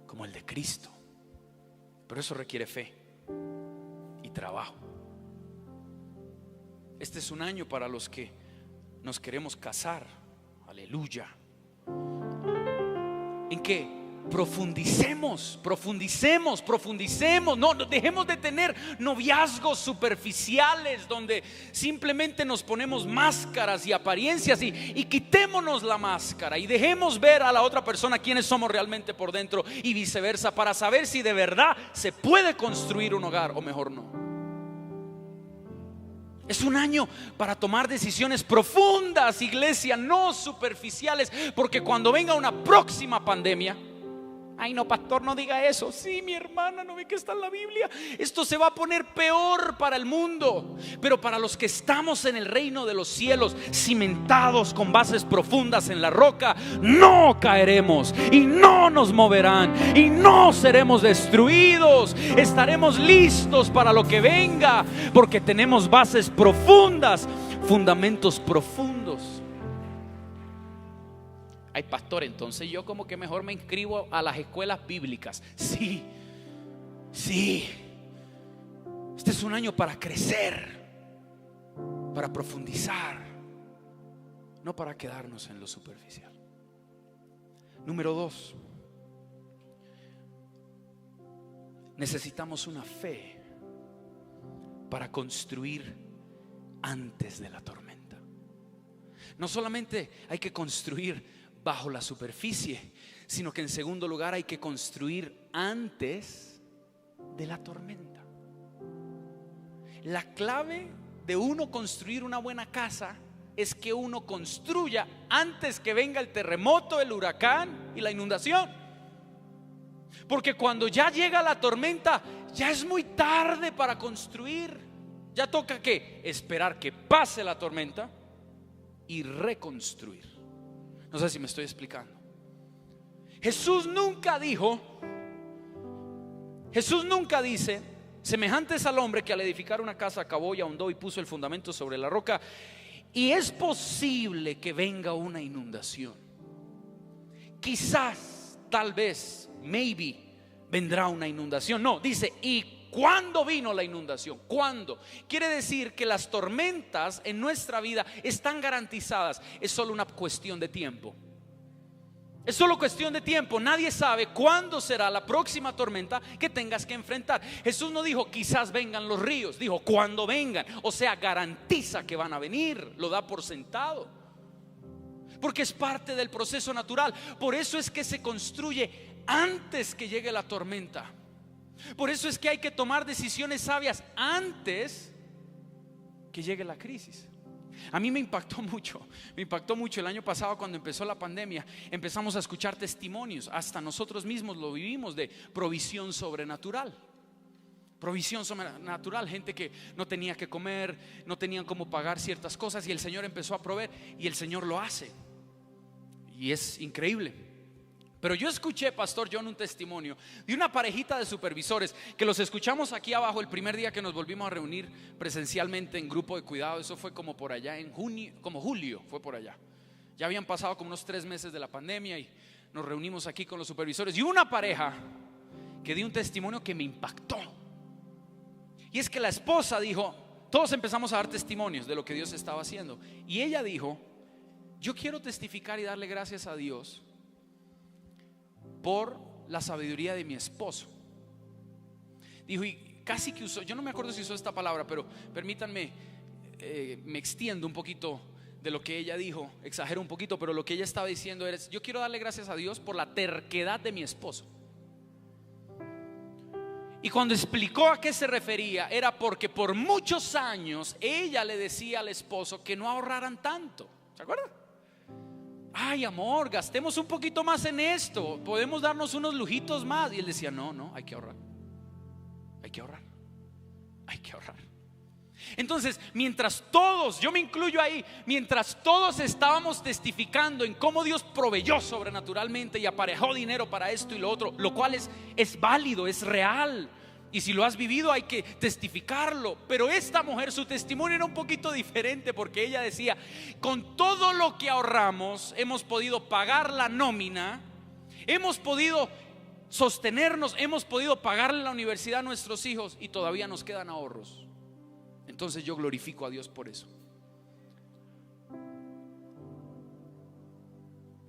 como el de Cristo. Pero eso requiere fe y trabajo. Este es un año para los que nos queremos casar. Aleluya. ¿En qué? Profundicemos. No dejemos de tener noviazgos superficiales donde simplemente nos ponemos máscaras y apariencias, y quitémonos la máscara y dejemos ver a la otra persona quiénes somos realmente por dentro, y viceversa, para saber si de verdad se puede construir un hogar o mejor no. Es un año para tomar decisiones profundas, iglesia, no superficiales, porque cuando venga una próxima pandemia, ay no, pastor, no diga eso. Sí, mi hermana, ¿no ve que está en la Biblia? Esto se va a poner peor para el mundo. Pero para los que estamos en el reino de los cielos, cimentados con bases profundas en la roca, no caeremos y no nos moverán y no seremos destruidos. Estaremos listos para lo que venga, porque tenemos bases profundas, fundamentos profundos. Ay, pastor, entonces yo como que mejor me inscribo a las escuelas bíblicas. Sí. Este es un año para crecer, para profundizar, no para quedarnos en lo superficial. Número 2, necesitamos una fe para construir antes de la tormenta. No solamente hay que construir bajo la superficie, sino que en segundo lugar hay que construir antes de la tormenta. La clave de uno construir una buena casa es que uno construya antes que venga el terremoto, el huracán y la inundación. Porque cuando ya llega la tormenta, ya es muy tarde para construir. Ya toca ¿qué? Esperar que pase la tormenta y reconstruir. No sé si me estoy explicando. Jesús nunca dice: semejantes al hombre que al edificar una casa acabó y ahondó y puso el fundamento sobre la roca, y es posible que venga una inundación. Quizás, tal vez, maybe vendrá una inundación. No, dice: ¿y cuándo vino la inundación? ¿Cuándo? Quiere decir que las tormentas en nuestra vida están garantizadas. Es solo una cuestión de tiempo. Es solo cuestión de tiempo. Nadie sabe cuándo será la próxima tormenta que tengas que enfrentar. Jesús no dijo quizás vengan los ríos, dijo cuando vengan. O sea, garantiza que van a venir. Lo da por sentado, porque es parte del proceso natural. Por eso es que se construye antes que llegue la tormenta. Por eso es que hay que tomar decisiones sabias antes que llegue la crisis. A mí me impactó mucho el año pasado cuando empezó la pandemia. Empezamos a escuchar testimonios, hasta nosotros mismos lo vivimos, de provisión sobrenatural. Provisión sobrenatural, gente que no tenía que comer, no tenían cómo pagar ciertas cosas, y el Señor empezó a proveer, y el Señor lo hace, y es increíble. Pero yo escuché, pastor John, un testimonio de una parejita de supervisores que los escuchamos aquí abajo el primer día que nos volvimos a reunir presencialmente en grupo de cuidado. Eso fue como por allá en junio, como julio, fue por allá. Ya habían pasado como unos 3 meses de la pandemia y nos reunimos aquí con los supervisores. Y una pareja que dio un testimonio que me impactó. Y es que la esposa dijo, todos empezamos a dar testimonios de lo que Dios estaba haciendo, y ella dijo: yo quiero testificar y darle gracias a Dios por la sabiduría de mi esposo. Dijo, y casi que usó, yo no me acuerdo si usó esta palabra, pero permítanme, me extiendo un poquito de lo que ella dijo, exagero un poquito, pero lo que ella estaba diciendo era: yo quiero darle gracias a Dios por la terquedad de mi esposo. Y cuando explicó a qué se refería, era porque por muchos años ella le decía al esposo que no ahorraran tanto. ¿Se acuerdan? Ay, amor, gastemos un poquito más en esto, podemos darnos unos lujitos más. Y él decía: no, hay que ahorrar. Hay que ahorrar. Hay que ahorrar. Entonces, mientras todos, yo me incluyo ahí, mientras todos estábamos testificando en cómo Dios proveyó sobrenaturalmente y aparejó dinero para esto y lo otro, lo cual es válido, es real, y si lo has vivido hay que testificarlo. Pero esta mujer, su testimonio era un poquito diferente, porque ella decía: con todo lo que ahorramos hemos podido pagar la nómina, hemos podido sostenernos, hemos podido pagarle la universidad a nuestros hijos y todavía nos quedan ahorros. Entonces yo glorifico a Dios por eso.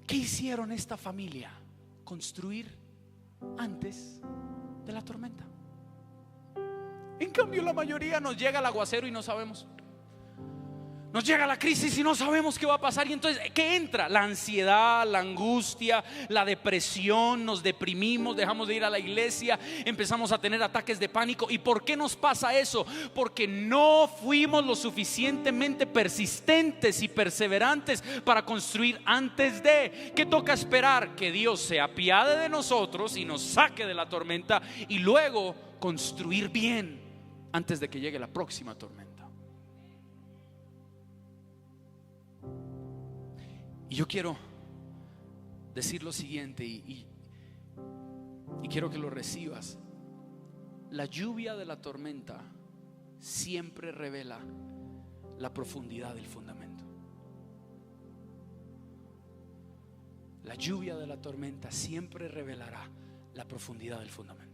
¿Qué hicieron esta familia? Construir antes de la tormenta. En cambio, la mayoría nos llega el aguacero y no sabemos. Nos llega la crisis y no sabemos qué va a pasar. Y entonces, ¿qué entra? La ansiedad, la angustia, la depresión. Nos deprimimos, dejamos de ir a la iglesia, empezamos a tener ataques de pánico. ¿Y por qué nos pasa eso? Porque no fuimos lo suficientemente persistentes y perseverantes para construir antes de. ¿Qué toca esperar? Que Dios se apiade de nosotros y nos saque de la tormenta, y luego construir bien antes de que llegue la próxima tormenta. Y yo quiero decir lo siguiente, y quiero que lo recibas. La lluvia de la tormenta siempre revela la profundidad del fundamento. La lluvia de la tormenta siempre revelará la profundidad del fundamento.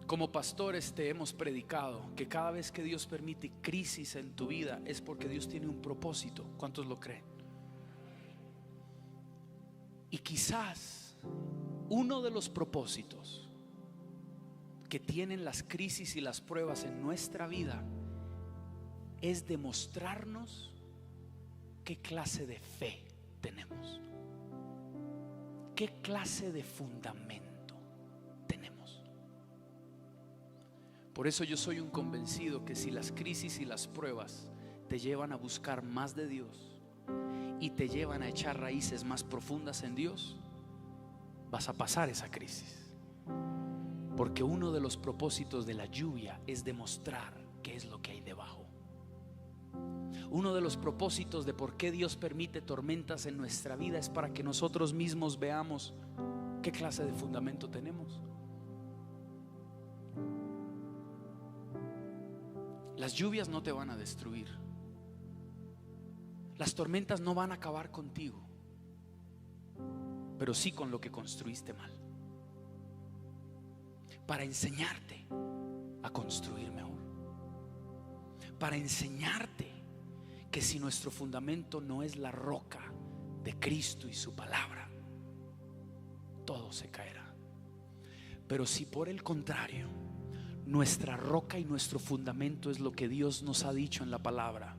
Como pastores te hemos predicado que cada vez que Dios permite crisis en tu vida es porque Dios tiene un propósito. ¿Cuántos lo creen? Y quizás uno de los propósitos que tienen las crisis y las pruebas en nuestra vida es demostrarnos qué clase de fe tenemos, qué clase de fundamento tenemos. Por eso yo soy un convencido que si las crisis y las pruebas te llevan a buscar más de Dios y te llevan a echar raíces más profundas en Dios, vas a pasar esa crisis. Porque uno de los propósitos de la lluvia es demostrar qué es lo que hay debajo. Uno de los propósitos de por qué Dios permite tormentas en nuestra vida es para que nosotros mismos veamos qué clase de fundamento tenemos. Las lluvias no te van a destruir. Las tormentas no van a acabar contigo, pero sí con lo que construiste mal, para enseñarte a construir mejor, para enseñarte que si nuestro fundamento no es la roca de Cristo y su palabra, todo se caerá. Pero si por el contrario nuestra roca y nuestro fundamento es lo que Dios nos ha dicho en la palabra,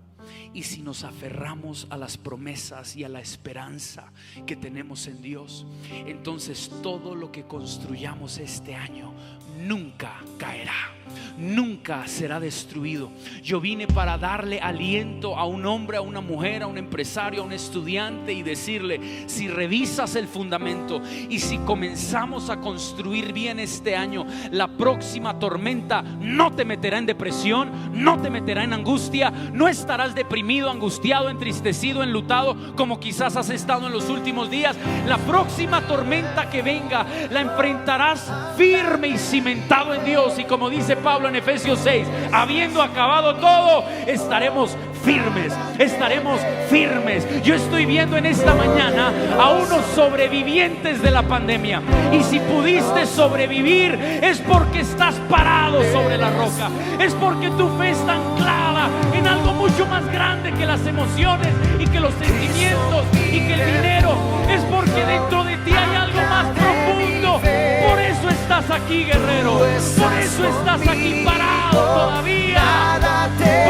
y si nos aferramos a las promesas y a la esperanza que tenemos en Dios, entonces todo lo que construyamos este año nunca caerá, nunca será destruido. Yo vine para darle aliento a un hombre, a una mujer, a un empresario, a un estudiante, y decirle: si revisas el fundamento y si comenzamos a construir bien este año, la próxima tormenta no te meterá en depresión, no te meterá en angustia, no estarás deprimido, angustiado, entristecido, enlutado como quizás has estado en los últimos días. La próxima tormenta que venga la enfrentarás firme y cimentado en Dios, y como dice Pablo en Efesios 6, habiendo acabado todo, estaremos firmes, estaremos firmes. Yo estoy viendo en esta mañana a unos sobrevivientes de la pandemia, y si pudiste sobrevivir es porque estás parado sobre la roca, es porque tu fe está anclada en algo mucho más grande que las emociones y que los sentimientos y que el dinero. Es porque dentro de ti hay algo más profundo. Por eso estás aquí. aquí, guerrero. Por eso estás aquí parado todavía.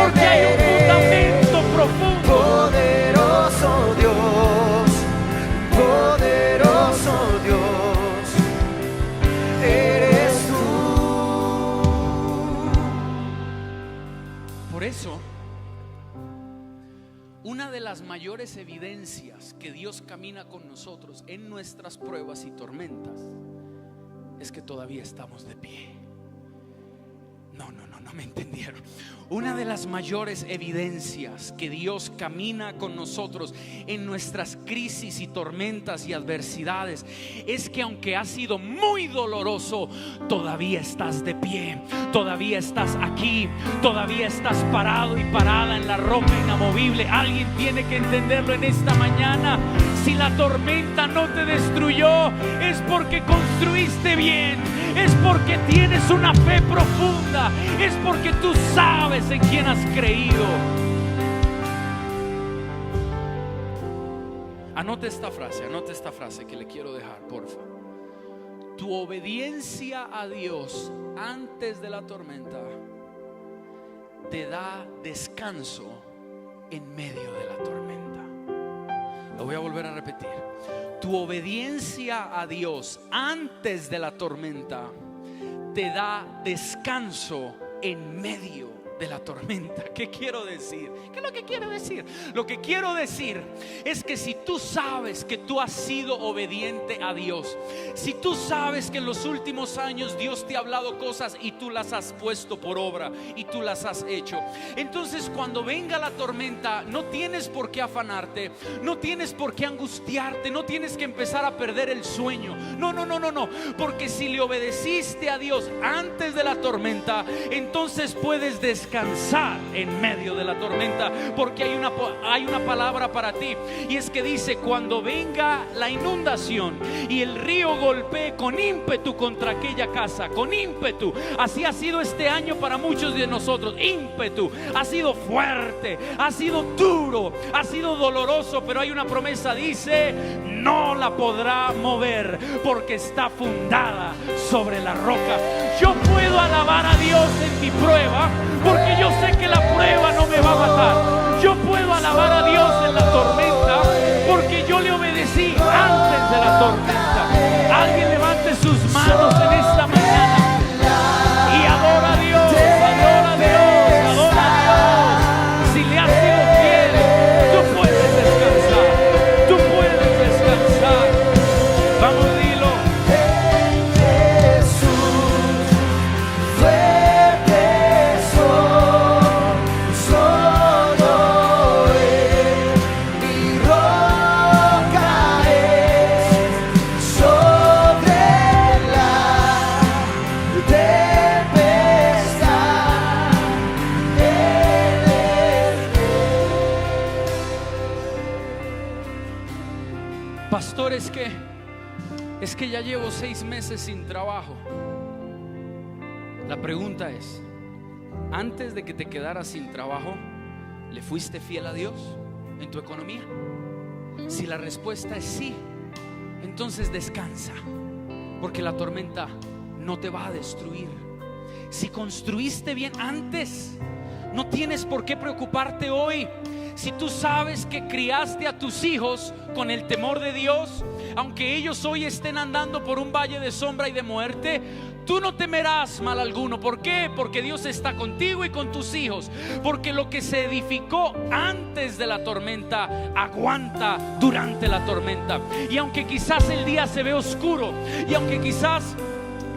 Porque hay un fundamento profundo. Poderoso Dios, eres tú. Por eso, una de las mayores evidencias que Dios camina con nosotros en nuestras pruebas y tormentas es que todavía estamos de pie. No me entendieron. Una de las mayores evidencias que Dios camina con nosotros en nuestras crisis y tormentas y adversidades es que aunque ha sido muy doloroso, todavía estás de pie, todavía estás aquí, todavía estás parado y parada en la roca inamovible. Alguien tiene que entenderlo en esta mañana. Si la tormenta no te destruyó, es porque construiste bien, es porque tienes una fe profunda, es porque tú sabes en quién has creído. Anote esta frase que le quiero dejar, porfa. Tu obediencia a Dios antes de la tormenta te da descanso en medio de la tormenta. Lo voy a volver a repetir. Tu obediencia a Dios antes de la tormenta te da descanso en medio de la tormenta. ¿Qué quiero decir? ¿Qué es lo que quiero decir? Lo que quiero decir es que si tú sabes que tú has sido obediente a Dios, si tú sabes que en los últimos años Dios te ha hablado cosas y tú las has puesto por obra y tú las has hecho, entonces cuando venga la tormenta no tienes por qué afanarte, no tienes por qué angustiarte, no tienes que empezar a perder el sueño. No, porque si le obedeciste a Dios antes de la tormenta, entonces puedes descansar en medio de la tormenta, porque hay una palabra para ti, y es que dice: cuando venga la inundación y el río golpee con ímpetu contra aquella casa, con ímpetu. Así ha sido este año para muchos de nosotros. Ímpetu, ha sido fuerte, ha sido duro, ha sido doloroso, pero hay una promesa, dice: no la podrá mover porque está fundada sobre la roca. Yo puedo alabar a Dios en mi prueba porque yo sé que la prueba no me va a matar. Yo puedo alabar a Dios en la tormenta porque yo le obedecí antes de la tormenta. Alguien levante sus manos en esta mañana y adora a Dios, adora a Dios, adora a Dios. Si le has sido fiel, tú puedes descansar, tú puedes descansar. Vamos, dilo. Pastor, es que ya llevo 6 meses sin trabajo. La pregunta es: antes de que te quedaras sin trabajo, ¿le fuiste fiel a Dios en tu economía? Si la respuesta es sí, entonces descansa, porque la tormenta no te va a destruir. Si construiste bien antes, no tienes por qué preocuparte hoy. Si tú sabes que criaste a tus hijos con el temor de Dios, aunque ellos hoy estén andando por un valle de sombra y de muerte, tú no temerás mal alguno. ¿Por qué? Porque Dios está contigo y con tus hijos. Porque lo que se edificó antes de la tormenta aguanta durante la tormenta. Y aunque quizás el día se ve oscuro, y aunque quizás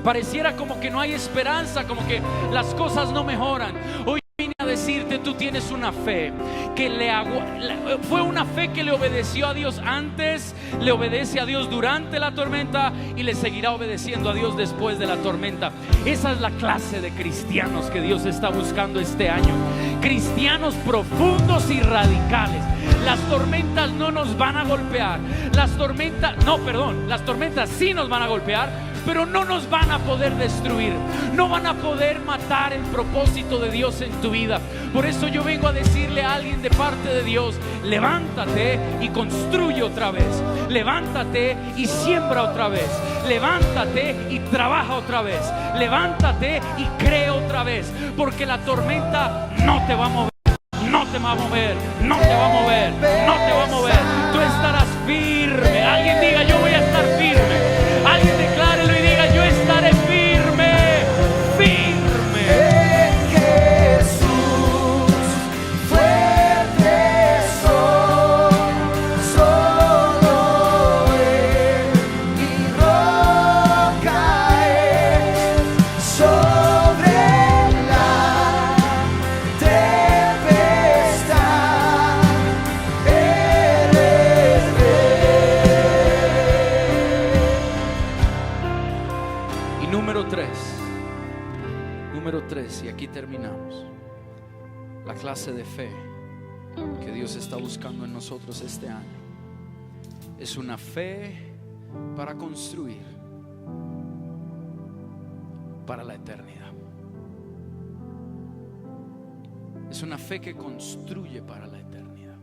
pareciera como que no hay esperanza, como que las cosas no mejoran, hoy vine a decirte: tú tienes una fe que fue una fe que le obedeció a Dios antes, le obedece a Dios durante la tormenta y le seguirá obedeciendo a Dios después de la tormenta. Esa es la clase de cristianos que Dios está buscando este año. Cristianos profundos y radicales. Las tormentas no nos van a golpear. Las tormentas sí nos van a golpear, pero no nos van a poder destruir, no van a poder matar el propósito de Dios en tu vida. Por eso yo vengo a decirle a alguien de parte de Dios: levántate y construye otra vez. Levántate y siembra otra vez. Levántate y trabaja otra vez. Levántate y cree otra vez, porque la tormenta no te va a mover. No te va a mover, no te va a mover, no te va a mover. Tú estarás firme. Alguien diga: yo voy a estar firme. Alguien declárelo y diga: yo estaré firme, firme. En Jesús fuerte soy, solo Él mi roca es, sobre la tempestad eres Y número tres, y aquí terminamos. La clase de fe que Dios está buscando en nosotros este año es una fe para construir para la eternidad. Es una fe que construye para la eternidad.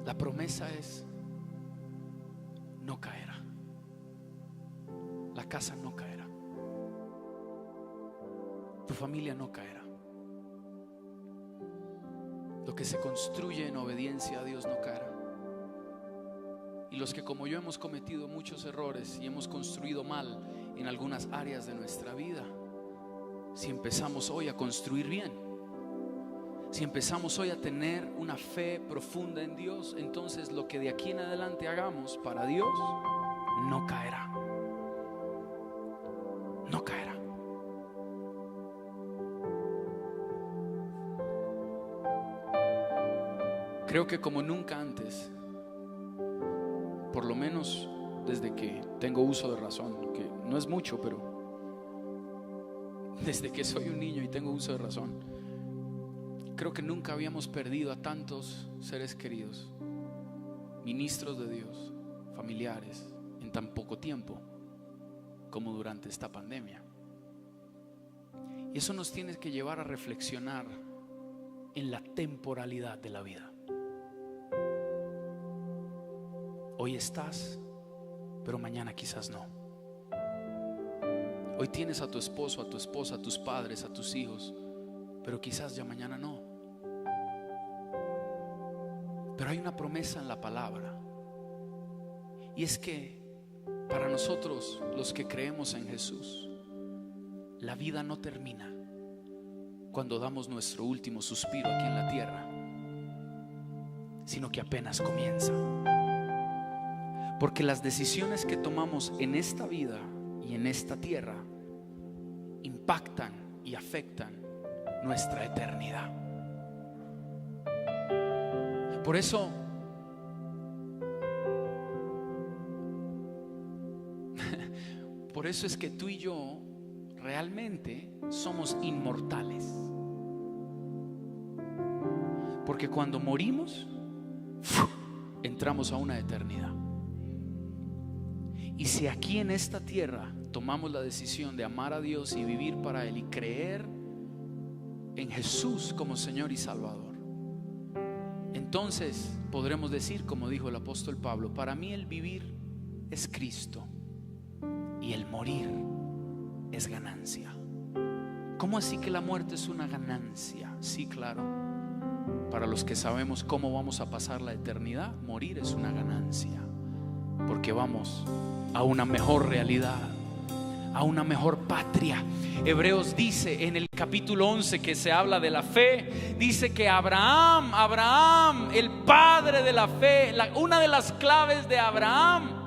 La promesa es: no caerá. La casa no caerá. Tu familia no caerá. Lo que se construye en obediencia a Dios no caerá. Y los que como yo hemos cometido muchos errores y hemos construido mal en algunas áreas de nuestra vida, si empezamos hoy a construir bien, si empezamos hoy a tener una fe profunda en Dios, entonces lo que de aquí en adelante hagamos para Dios no caerá. No caerá. Creo que como nunca antes, por lo menos desde que tengo uso de razón, que no es mucho, pero desde que soy un niño y tengo uso de razón, creo que nunca habíamos perdido a tantos seres queridos, ministros de Dios, familiares, en tan poco tiempo como durante esta pandemia. Y eso nos tiene que llevar a reflexionar en la temporalidad de la vida. Hoy estás, pero mañana quizás no. Hoy tienes a tu esposo, a tu esposa, a tus padres, a tus hijos, pero quizás ya mañana no. Pero hay una promesa en la palabra, y es que para nosotros, los que creemos en Jesús, la vida no termina cuando damos nuestro último suspiro aquí en la tierra, sino que apenas comienza. Porque las decisiones que tomamos en esta vida y en esta tierra impactan y afectan nuestra eternidad. Por eso es que tú y yo realmente somos inmortales. Porque cuando morimos, entramos a una eternidad. Y si aquí en esta tierra tomamos la decisión de amar a Dios y vivir para Él y creer en Jesús como Señor y Salvador, entonces podremos decir, como dijo el apóstol Pablo: para mí el vivir es Cristo y el morir es ganancia. ¿Cómo así que la muerte es una ganancia? Sí, claro. Para los que sabemos cómo vamos a pasar la eternidad, morir es una ganancia, porque vamos a una mejor realidad, a una mejor patria. Hebreos dice en el capítulo 11, que se habla de la fe, dice que Abraham, el padre de la fe, una de las claves de Abraham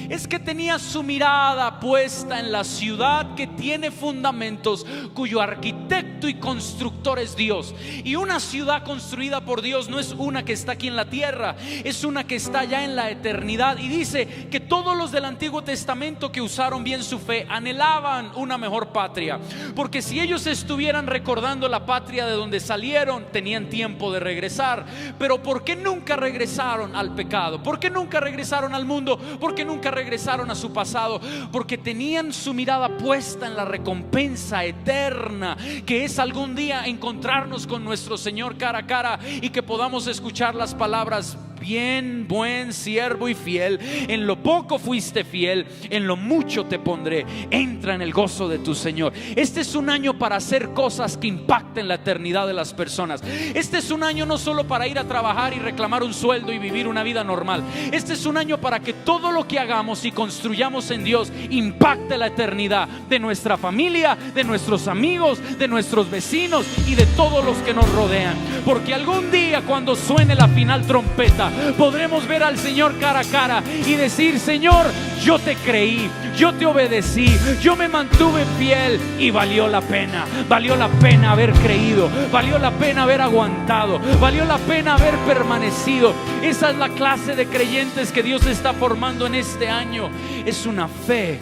es que tenía su mirada puesta en la ciudad que tiene fundamentos, cuyo arquitecto y constructor es Dios. Y una ciudad construida por Dios no es una que está aquí en la tierra, es una que está ya en la eternidad. Y dice que todos los del Antiguo Testamento que usaron bien su fe anhelaban una mejor patria, porque si ellos estuvieran recordando la patria de donde salieron, tenían tiempo de regresar. Pero ¿por qué nunca regresaron al pecado? ¿Por qué nunca regresaron al mundo? ¿Por qué nunca regresaron a su pasado? Porque tenían su mirada puesta en la recompensa eterna, que es algún día encontrarnos con nuestro Señor cara a cara y que podamos escuchar las palabras: bien, buen siervo y fiel. En lo poco fuiste fiel, en lo mucho te pondré. Entra en el gozo de tu Señor. Este es un año para hacer cosas que impacten la eternidad de las personas. Este es un año no solo para ir a trabajar y reclamar un sueldo y vivir una vida normal. Este es un año para que todo lo que hagamos y construyamos en Dios impacte la eternidad de nuestra familia, de nuestros amigos, de nuestros vecinos y de todos los que nos rodean. Porque algún día, cuando suene la final trompeta, podremos ver al Señor cara a cara y decir: Señor, yo te creí, yo te obedecí, yo me mantuve fiel y valió la pena. Valió la pena haber creído, valió la pena haber aguantado, valió la pena haber permanecido. Esa es la clase de creyentes que Dios está formando en este año. Es una fe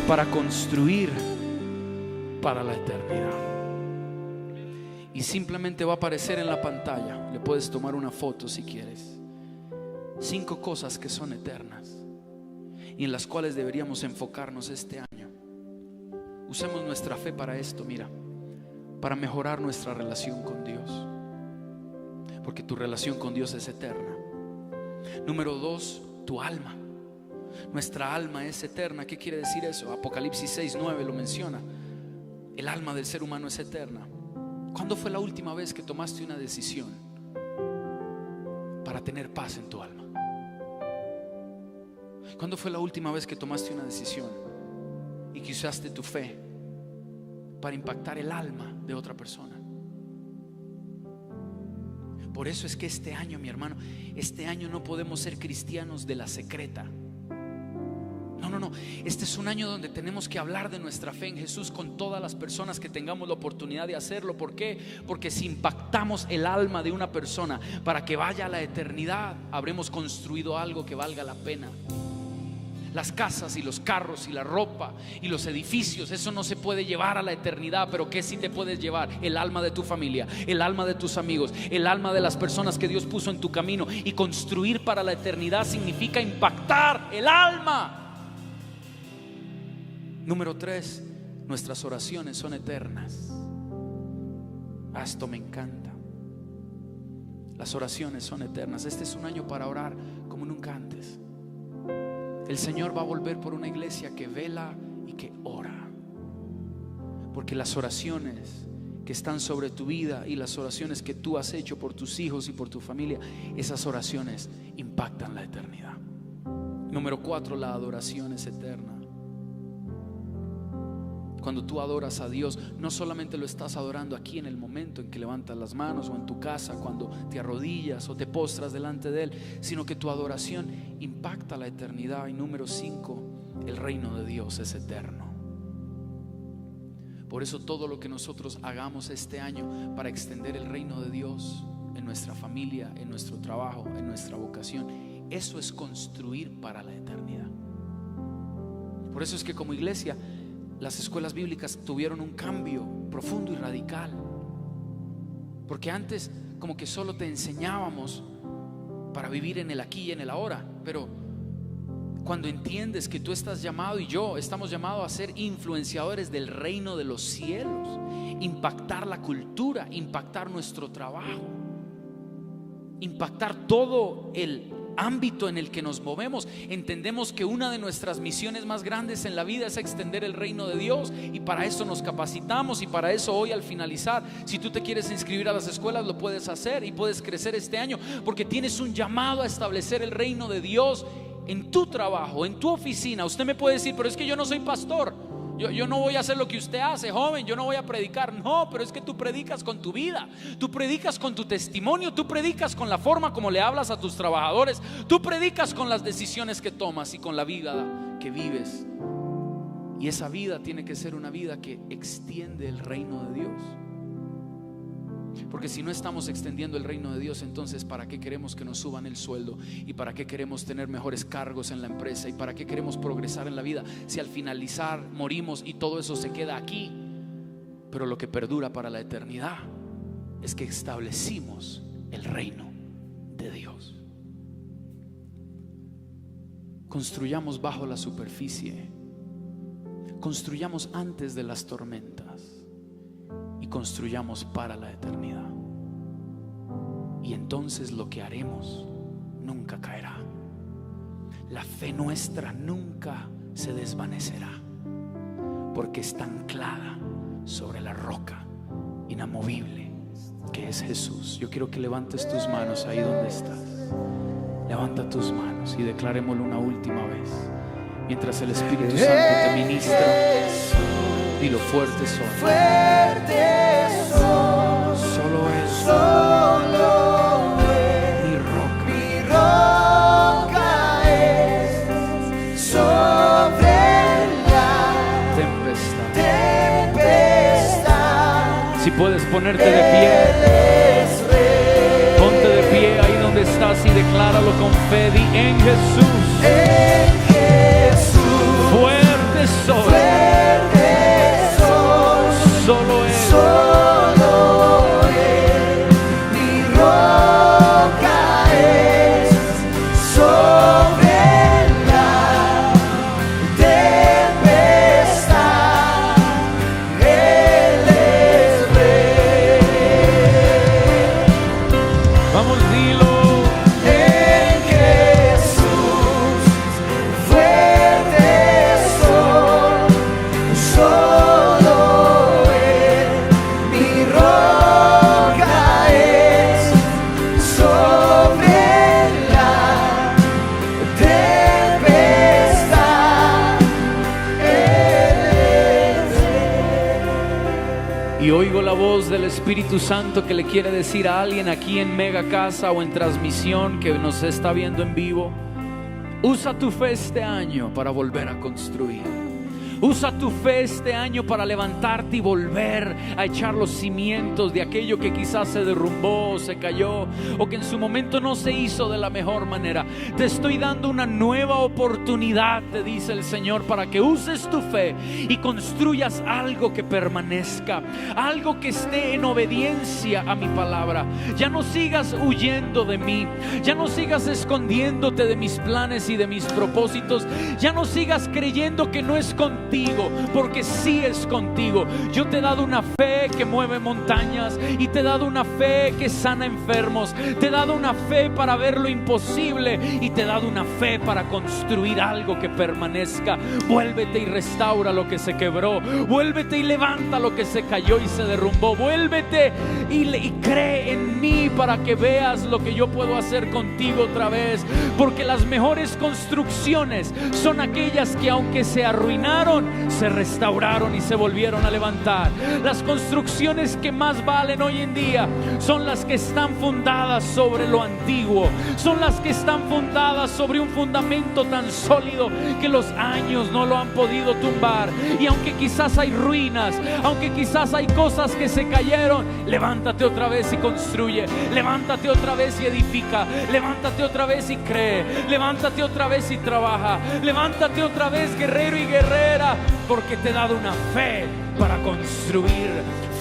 para construir para la eternidad. Y simplemente va a aparecer en la pantalla. Le puedes tomar una foto si quieres. 5 cosas que son eternas y en las cuales deberíamos enfocarnos este año. Usemos nuestra fe para esto, mira, para mejorar nuestra relación con Dios, porque tu relación con Dios es eterna. Número 2, tu alma. Nuestra alma es eterna. ¿Qué quiere decir eso? Apocalipsis 6:9 lo menciona. El alma del ser humano es eterna. ¿Cuándo fue la última vez que tomaste una decisión para tener paz en tu alma? ¿Cuándo fue la última vez que tomaste una decisión y que usaste tu fe para impactar el alma de otra persona? Por eso es que este año, mi hermano, este año no podemos ser cristianos de la secreta. No. Este es un año donde tenemos que hablar de nuestra fe en Jesús con todas las personas que tengamos la oportunidad de hacerlo. ¿Por qué? Porque si impactamos el alma de una persona para que vaya a la eternidad, habremos construido algo que valga la pena. Las casas y los carros y la ropa y los edificios, eso no se puede llevar a la eternidad. Pero ¿qué sí te puedes llevar? El alma de tu familia, el alma de tus amigos, el alma de las personas que Dios puso en tu camino. Y construir para la eternidad significa impactar el alma. Número 3, nuestras oraciones son eternas. Esto me encanta. Las oraciones son eternas. Este es un año para orar como nunca antes. El Señor va a volver por una iglesia que vela y que ora, porque las oraciones que están sobre tu vida y las oraciones que tú has hecho por tus hijos y por tu familia, esas oraciones impactan la eternidad. Número 4, la adoración es eterna. Cuando tú adoras a Dios, no solamente lo estás adorando aquí en el momento en que levantas las manos, o en tu casa cuando te arrodillas o te postras delante de Él, sino que tu adoración impacta la eternidad. Y número 5, el reino de Dios es eterno. Por eso todo lo que nosotros hagamos este año para extender el reino de Dios en nuestra familia, en nuestro trabajo, en nuestra vocación, eso es construir para la eternidad. Por eso es que como iglesia las escuelas bíblicas tuvieron un cambio profundo y radical, porque antes como que solo te enseñábamos para vivir en el aquí y en el ahora. Pero cuando entiendes que tú estás llamado y yo estamos llamados a ser influenciadores del reino de los cielos, impactar la cultura, impactar nuestro trabajo, impactar todo el ámbito en el que nos movemos, entendemos que una de nuestras misiones más grandes en la vida es extender el reino de Dios, y para eso nos capacitamos. Y para eso hoy, al finalizar, si tú te quieres inscribir a las escuelas, lo puedes hacer y puedes crecer este año, porque tienes un llamado a establecer el reino de Dios en tu trabajo, en tu oficina. Usted me puede decir: pero es que yo no soy pastor, yo no voy a hacer lo que usted hace, joven, yo no voy a predicar. No, pero es que tú predicas con tu vida, tú predicas con tu testimonio, tú predicas con la forma como le hablas a tus trabajadores, tú predicas con las decisiones que tomas y con la vida que vives. Y esa vida tiene que ser una vida que extiende el reino de Dios. Porque si no estamos extendiendo el reino de Dios, entonces ¿para qué queremos que nos suban el sueldo? ¿Y para qué queremos tener mejores cargos en la empresa? ¿Y para qué queremos progresar en la vida si al finalizar morimos y todo eso se queda aquí? Pero lo que perdura para la eternidad es que establecimos el reino de Dios. Construyamos bajo la superficie, construyamos antes de las tormentas y construyamos para la eternidad. Y entonces lo que haremos nunca caerá. La fe nuestra nunca se desvanecerá, porque está anclada sobre la roca inamovible que es Jesús. Yo quiero que levantes tus manos ahí donde estás. Levanta tus manos y declarémoslo una última vez. Mientras el Espíritu Santo te ministra, dilo: fuerte soy. Fuerte soy. Solo Él, Solo Él, mi roca. mi roca es. Sobre la tempestad. Si puedes ponerte de pie, Él es rey. ponte de pie ahí donde estás y decláralo con fe. Di: en Jesús, En Jesús. fuerte soy. Fuerte soy. Solo Él, Solo Él, mi roca es. Sobre la tempestad, Él es rey. vamos, dilo. En Jesús, fuerte soy. Solo Él, mi roca es. Sobre la tempestad, Él es rey. Y oigo la voz del Espíritu Santo que le quiere decir a alguien aquí en Mega Casa o en transmisión que nos está viendo en vivo: usa tu fe este año para volver a construir. Usa tu fe este año para levantarte y volver a echar los cimientos de aquello que quizás se derrumbó o se cayó, o que en su momento no se hizo de la mejor manera. Te estoy dando una nueva oportunidad, te dice el Señor, para que uses tu fe y construyas algo que permanezca, algo que esté en obediencia a mi palabra. Ya no sigas huyendo de mí, ya no sigas escondiéndote de mis planes y de mis propósitos, ya no sigas creyendo que no es contigo, porque sí es contigo. Yo te he dado una fe que mueve montañas y te he dado una fe que sana enfermos, te he dado una fe para ver lo imposible y te he dado una fe para construir algo que permanezca. Vuélvete y restaura lo que se quebró, vuélvete y levanta lo que se cayó y se derrumbó, vuélvete y cree en mí para que veas lo que yo puedo hacer contigo otra vez, porque las mejores construcciones son aquellas que, aunque se arruinaron, se restauraron y se volvieron a levantar. Las construcciones que más valen hoy en día son las que están fundadas sobre lo antiguo, son las que están fundadas sobre un fundamento tan sólido que los años no lo han podido tumbar. Y aunque quizás hay ruinas, aunque quizás hay cosas que se cayeron, levántate otra vez y construye, levántate otra vez y edifica, levántate otra vez y cree, levántate otra vez y trabaja, levántate otra vez, guerrero y guerrera, porque te he dado una fe para construir,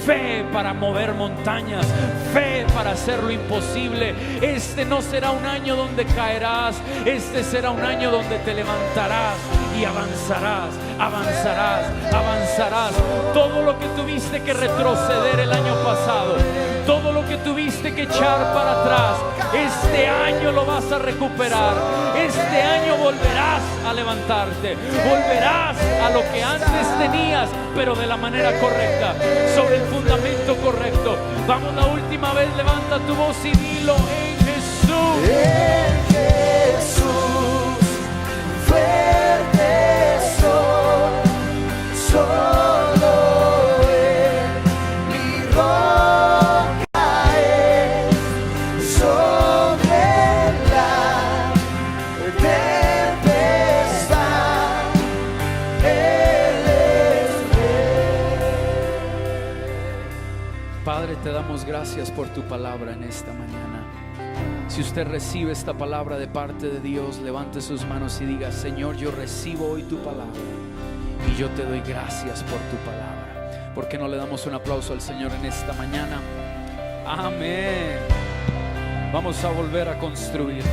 fe para mover montañas, fe para hacer lo imposible. Este no será un año donde caerás, este será un año donde te levantarás y avanzarás, avanzarás, avanzarás. Todo lo que tuviste que retroceder el año pasado, todo lo que tuviste que echar para atrás, este año lo vas a recuperar. Este año volverás a levantarte, volverás a lo que antes tenías, pero de la manera correcta, sobre el fundamento correcto. Vamos, la última vez, levanta tu voz y dilo: en Jesús. En Jesús, fuerte soy. Solo Él, mi roca es. Sobre la tempestad, Él es rey. Padre, te damos gracias por tu palabra en esta mañana. Si usted recibe esta palabra de parte de Dios, levante sus manos y diga: Señor, yo recibo hoy tu palabra y yo te doy gracias por tu palabra. ¿Por qué no le damos un aplauso al Señor en esta mañana? Amén. Vamos a volver a construir.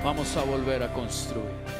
Vamos a volver a construir.